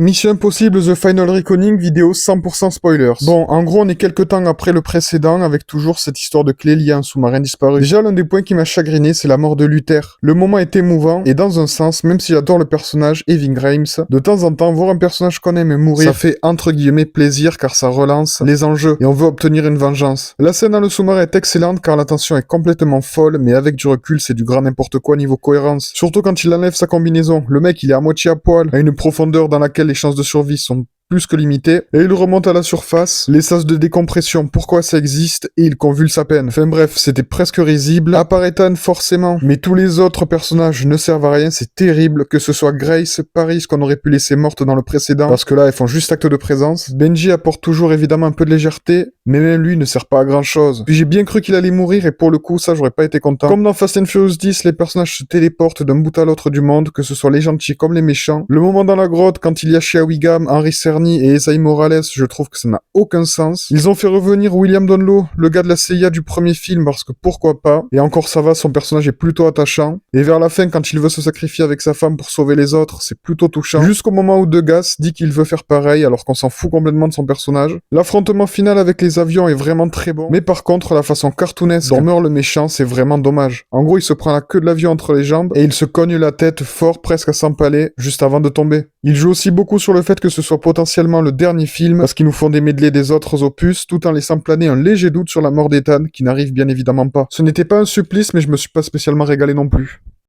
Mission Impossible The Final Reckoning, vidéo 100% spoilers. Bon, en gros, on est quelques temps après le précédent, avec toujours cette histoire de clé liée à un sous-marin disparu. Déjà, l'un des points qui m'a chagriné, c'est la mort de Luther. Le moment est émouvant, et dans un sens, même si j'adore le personnage Evan Grimes, de temps en temps, voir un personnage qu'on aime mourir, ça fait entre guillemets plaisir, car ça relance les enjeux, et on veut obtenir une vengeance. La scène dans le sous-marin est excellente, car la tension est complètement folle, mais avec du recul, c'est du grand n'importe quoi niveau cohérence. Surtout quand il enlève sa combinaison. Le mec, il est à moitié à poil, à une profondeur dans laquelle les chances de survie sont plus que limitées, et il remonte à la surface, les sas de décompression, pourquoi ça existe, et il convulse à peine. Enfin bref, c'était presque risible, à part Ethan forcément, mais tous les autres personnages ne servent à rien, c'est terrible, que ce soit Grace, Paris, qu'on aurait pu laisser morte dans le précédent, parce que là, elles font juste acte de présence. Benji apporte toujours évidemment un peu de légèreté, mais même lui ne sert pas à grand chose. Puis j'ai bien cru qu'il allait mourir, et pour le coup, ça j'aurais pas été content. Comme dans Fast and Furious 10, les personnages se téléportent d'un bout à l'autre du monde, que ce soit les gentils comme les méchants. Le moment dans la grotte, quand il y a Shea Wiggum, Henry Cerny et Esai Morales, je trouve que ça n'a aucun sens. Ils ont fait revenir William Donlow, le gars de la CIA du premier film, parce que pourquoi pas. Et encore ça va, son personnage est plutôt attachant. Et vers la fin, quand il veut se sacrifier avec sa femme pour sauver les autres, c'est plutôt touchant. Jusqu'au moment où Degas dit qu'il veut faire pareil, alors qu'on s'en fout complètement de son personnage. L'affrontement final avec les avions est vraiment très bon. Mais par contre, la façon cartoonesque dont meurt le méchant, c'est vraiment dommage. En gros, il se prend la queue de l'avion entre les jambes, et il se cogne la tête fort, presque à s'empaler, juste avant de tomber. Il joue aussi beaucoup sur le fait que ce soit potentiellement le dernier film, parce qu'ils nous font des medleys des autres opus, tout en laissant planer un léger doute sur la mort d'Ethan, qui n'arrive bien évidemment pas. Ce n'était pas un supplice, mais je me suis pas spécialement régalé non plus.